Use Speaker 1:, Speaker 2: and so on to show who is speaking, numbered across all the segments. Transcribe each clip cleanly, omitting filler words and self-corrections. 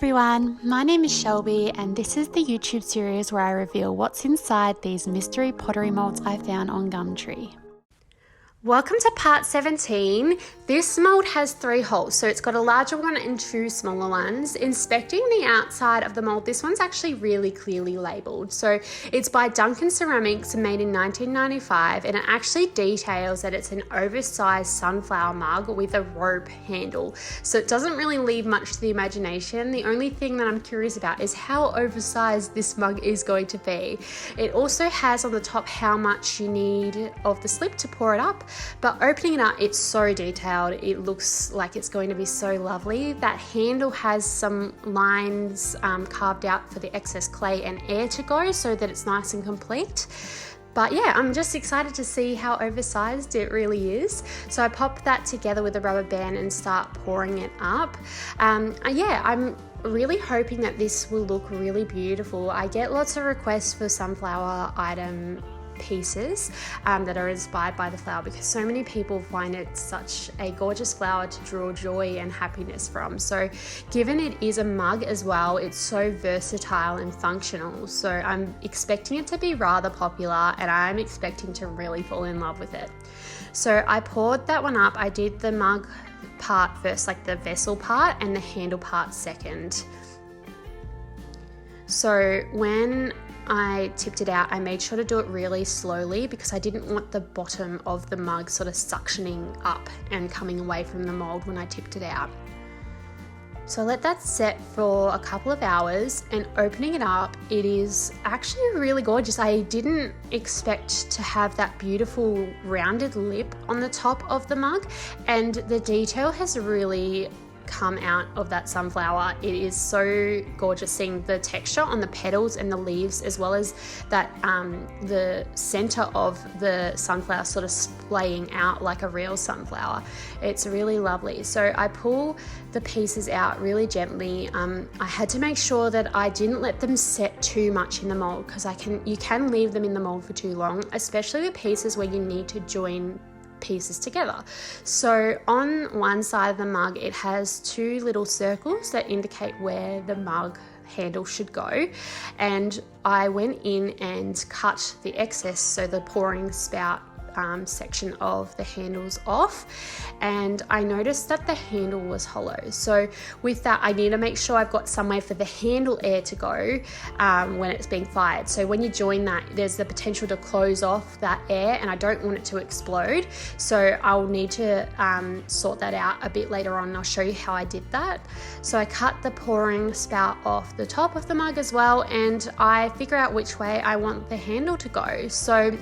Speaker 1: everyone, my name is Shelby and this is the YouTube series where I reveal what's inside these mystery pottery molds I found on Gumtree. Welcome to part 17. This mold has 3 holes, so it's got a larger one and 2 smaller ones. Inspecting the outside of the mold, this one's actually really clearly labelled. So it's by Duncan Ceramics, made in 1995, and it actually details that it's an oversized sunflower mug with a rope handle. So it doesn't really leave much to the imagination. The only thing that I'm curious about is how oversized this mug is going to be. It also has on the top how much you need of the slip to pour it up. But opening it up, it's so detailed. It looks like it's going to be so lovely. That handle has some lines carved out for the excess clay and air to go so that it's nice and complete. But yeah, I'm just excited to see how oversized it really is. So I pop that together with a rubber band and start pouring it up. I'm really hoping that this will look really beautiful. I get lots of requests for sunflower item pieces that are inspired by the flower because so many people find it such a gorgeous flower to draw joy and happiness from. So given it is a mug as well, it's so versatile and functional. So I'm expecting it to be rather popular and I'm expecting to really fall in love with it. So I poured that one up. I did the mug part first, like the vessel part, and the handle part second. So when I tipped it out, I made sure to do it really slowly because I didn't want the bottom of the mug sort of suctioning up and coming away from the mold when I tipped it out. So I let that set for a couple of hours, and opening it up, it is actually really gorgeous. I didn't expect to have that beautiful rounded lip on the top of the mug, and the detail has really come out of that sunflower. It is so gorgeous seeing the texture on the petals and the leaves, as well as that the center of the sunflower sort of splaying out like a real sunflower. It's really lovely. So I pull the pieces out really gently. I had to make sure that I didn't let them set too much in the mold because you can leave them in the mold for too long, especially the pieces where you need to join pieces together. So on one side of the mug, it has 2 little circles that indicate where the mug handle should go, and I went in and cut the excess, so the pouring spout section of the handles off, and I noticed that the handle was hollow. So with that, I need to make sure I've got somewhere for the handle air to go when it's being fired. So when you join that, there's the potential to close off that air, and I don't want it to explode. So I'll need to sort that out a bit later on, and I'll show you how I did that. So I cut the pouring spout off the top of the mug as well, and I figure out which way I want the handle to go. So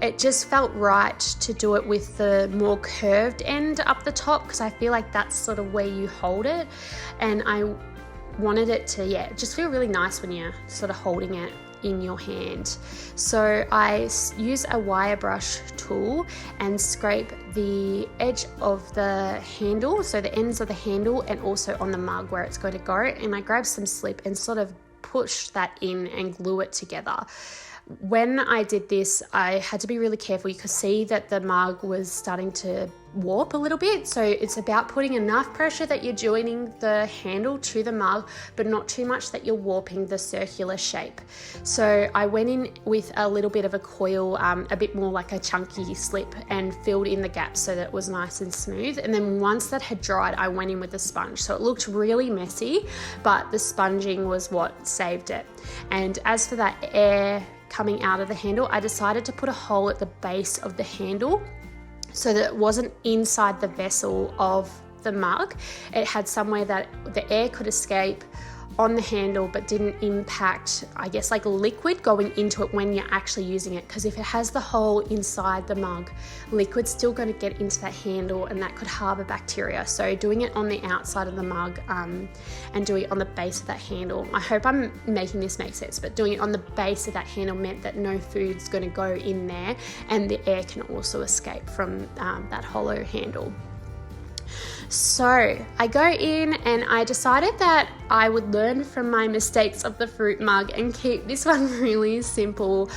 Speaker 1: it just felt right to do it with the more curved end up the top because I feel like that's sort of where you hold it, and I wanted it to just feel really nice when you're sort of holding it in your hand. So I use a wire brush tool and scrape the edge of the handle, so the ends of the handle, and also on the mug where it's going to go, and I grab some slip and sort of push that in and glue it together. When I did this, I had to be really careful. You could see that the mug was starting to warp a little bit. So it's about putting enough pressure that you're joining the handle to the mug, but not too much that you're warping the circular shape. So I went in with a little bit of a coil, a bit more like a chunky slip, and filled in the gaps so that it was nice and smooth. And then once that had dried, I went in with a sponge. So it looked really messy, but the sponging was what saved it. And as for that air coming out of the handle, I decided to put a hole at the base of the handle so that it wasn't inside the vessel of the mug. It had somewhere that the air could escape on the handle but didn't impact, I guess, like liquid going into it when you're actually using it, because if it has the hole inside the mug, liquid's still going to get into that handle and that could harbour bacteria. So doing it on the outside of the mug and doing it on the base of that handle, I hope I'm making this make sense, but doing it on the base of that handle meant that no food's going to go in there and the air can also escape from that hollow handle. So I go in and I decided that I would learn from my mistakes of the fruit mug and keep this one really simple.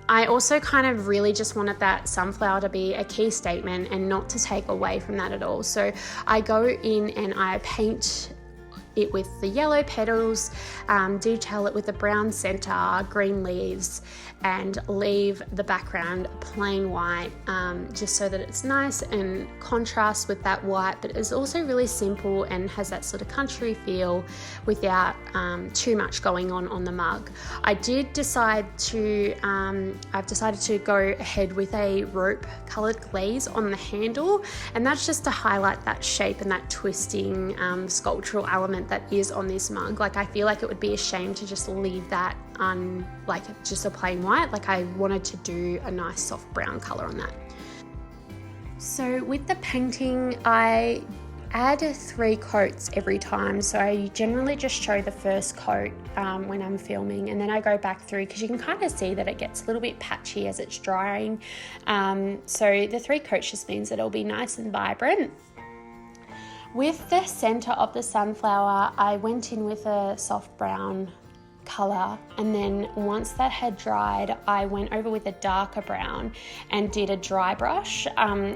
Speaker 1: I also kind of really just wanted that sunflower to be a key statement and not to take away from that at all. So I go in and I paint it with the yellow petals, detail it with the brown center, green leaves, and leave the background plain white, just so that it's nice and contrasts with that white, but is also really simple and has that sort of country feel without too much going on the mug. I've decided to go ahead with a rope coloured glaze on the handle, and that's just to highlight that shape and that twisting sculptural element that is on this mug. Like, I feel like it would be a shame to just leave that like just a plain white. Like, I wanted to do a nice soft brown colour on that. So with the painting, I add 3 coats every time. So I generally just show the first coat when I'm filming, and then I go back through, because you can kind of see that it gets a little bit patchy as it's drying. So the 3 coats just means that it'll be nice and vibrant. With the center of the sunflower, I went in with a soft brown color, and then once that had dried, I went over with a darker brown and did a dry brush.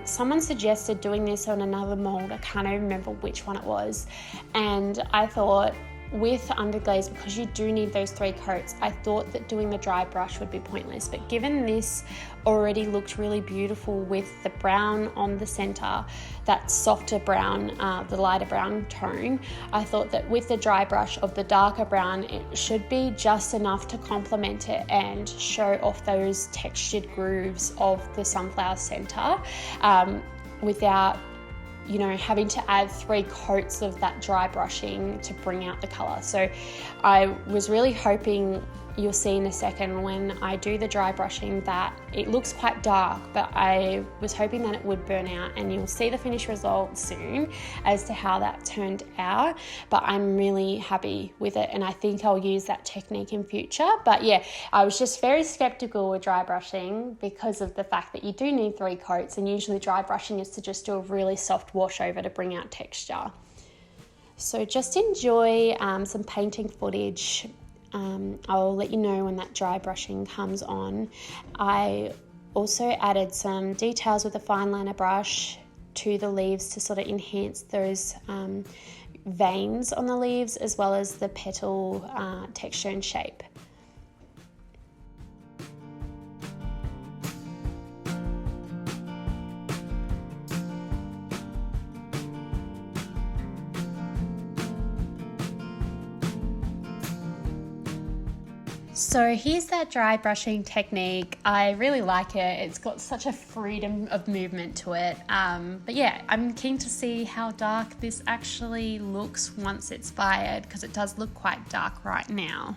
Speaker 1: Someone suggested doing this on another mold, I can't even remember which one it was, and I thought, with underglaze, because you do need those 3 coats, I thought that doing the dry brush would be pointless. But given this already looked really beautiful with the brown on the center, that softer brown, the lighter brown tone, I thought that with the dry brush of the darker brown, it should be just enough to complement it and show off those textured grooves of the sunflower center, without having to add 3 coats of that dry brushing to bring out the colour. So I was really hoping, you'll see in a second when I do the dry brushing, that it looks quite dark, but I was hoping that it would burn out, and you'll see the finished result soon as to how that turned out. But I'm really happy with it, and I think I'll use that technique in future. But yeah, I was just very skeptical with dry brushing because of the fact that you do need 3 coats, and usually dry brushing is to just do a really soft wash over to bring out texture. So just enjoy some painting footage. I'll let you know when that dry brushing comes on. I also added some details with a fine liner brush to the leaves to sort of enhance those veins on the leaves, as well as the petal texture and shape. So here's that dry brushing technique. I really like it. It's got such a freedom of movement to it. But yeah, I'm keen to see how dark this actually looks once it's fired, because it does look quite dark right now.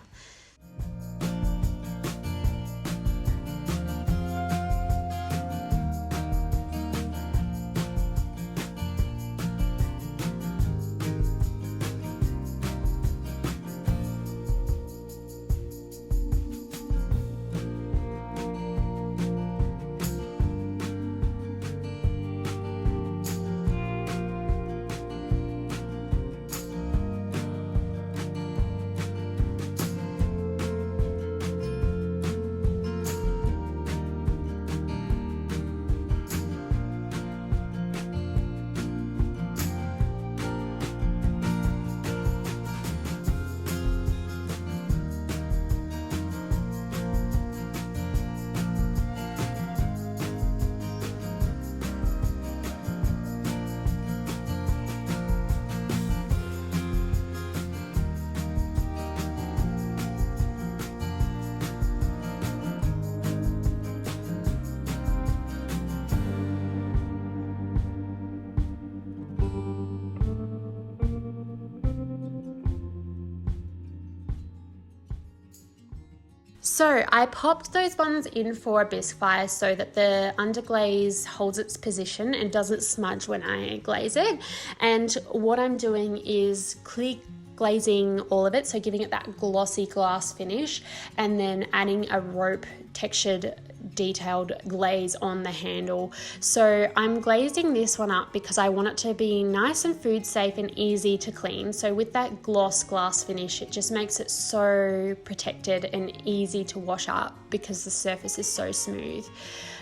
Speaker 1: So I popped those ones in for a bisque fire so that the underglaze holds its position and doesn't smudge when I glaze it. And what I'm doing is clear glazing all of it, so giving it that glossy glass finish, and then adding a rope textured detailed glaze on the handle. So I'm glazing this one up because I want it to be nice and food safe and easy to clean. So with that gloss glass finish, it just makes it so protected and easy to wash up because the surface is so smooth.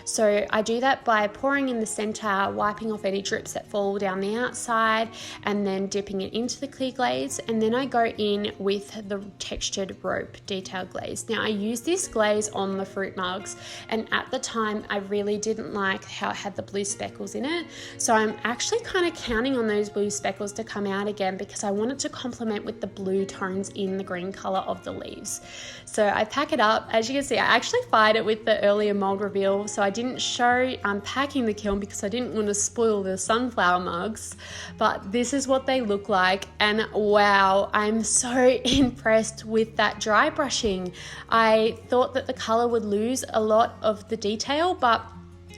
Speaker 1: So I do that by pouring in the center, wiping off any drips that fall down the outside, and then dipping it into the clear glaze. And then I go in with the textured rope detailed glaze. Now I use this glaze on the fruit mugs, and at the time I really didn't like how it had the blue speckles in it. So I'm actually kind of counting on those blue speckles to come out again because I want it to complement with the blue tones in the green color of the leaves. So I pack it up. As you can see, I actually fired it with the earlier mold reveal, so I didn't show unpacking the kiln because I didn't want to spoil the sunflower mugs, but this is what they look like. And wow, I'm so impressed with that dry brushing. I thought that the color would lose a lot of the detail, but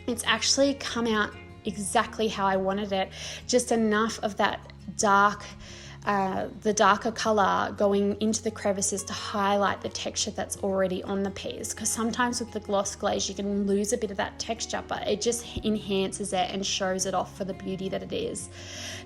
Speaker 1: it's actually come out exactly how I wanted it. Just enough of that the darker color going into the crevices to highlight the texture that's already on the piece, because sometimes with the gloss glaze you can lose a bit of that texture, but it just enhances it and shows it off for the beauty that it is.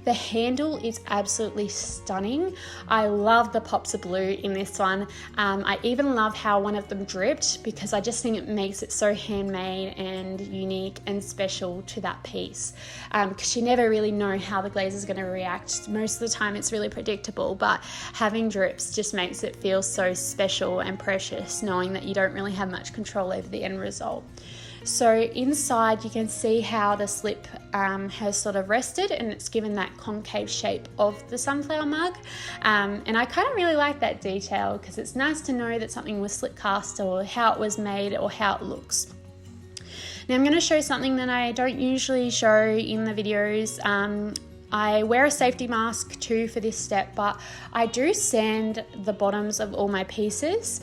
Speaker 1: The handle is absolutely stunning. I love the pops of blue in this one. I even love how one of them dripped because I just think it makes it so handmade and unique and special to that piece, because you never really know how the glaze is going to react. Most of the time it's really predictable, but having drips just makes it feel so special and precious, knowing that you don't really have much control over the end result. So inside you can see how the slip has sort of rested and it's given that concave shape of the sunflower mug, and I kind of really like that detail because it's nice to know that something was slip cast or how it was made or how it looks. Now I'm going to show something that I don't usually show in the videos. I wear a safety mask too for this step, but I do sand the bottoms of all my pieces.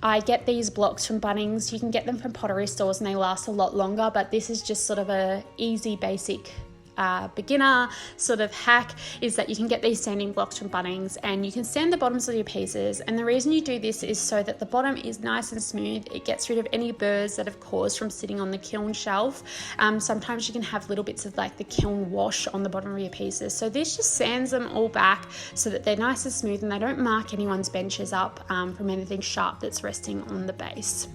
Speaker 1: I get these blocks from Bunnings. You can get them from pottery stores and they last a lot longer, but this is just sort of a easy basic beginner sort of hack, is that you can get these sanding blocks from Bunnings and you can sand the bottoms of your pieces. And the reason you do this is so that the bottom is nice and smooth. It gets rid of any burrs that have caused from sitting on the kiln shelf. Sometimes you can have little bits of like the kiln wash on the bottom of your pieces. So this just sands them all back so that they're nice and smooth and they don't mark anyone's benches up from anything sharp that's resting on the base.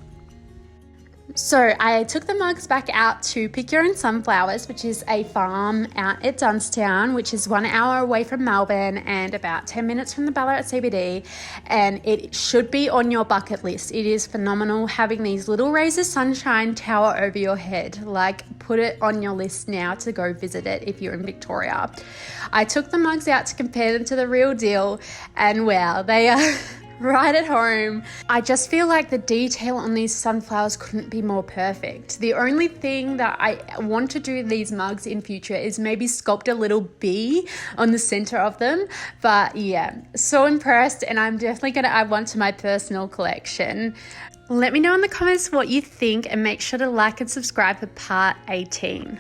Speaker 1: So I took the mugs back out to Pick Your Own Sunflowers, which is a farm out at Dunstown, which is 1 hour away from Melbourne and about 10 minutes from the Ballarat CBD. And it should be on your bucket list. It is phenomenal having these little rays of sunshine tower over your head. Like, put it on your list now to go visit it if you're in Victoria. I took the mugs out to compare them to the real deal, and wow, they are right at home. I just feel like the detail on these sunflowers couldn't be more perfect. The only thing that I want to do these mugs in future is maybe sculpt a little bee on the center of them. But yeah, so impressed, and I'm definitely going to add one to my personal collection. Let me know in the comments what you think and make sure to like and subscribe for part 18.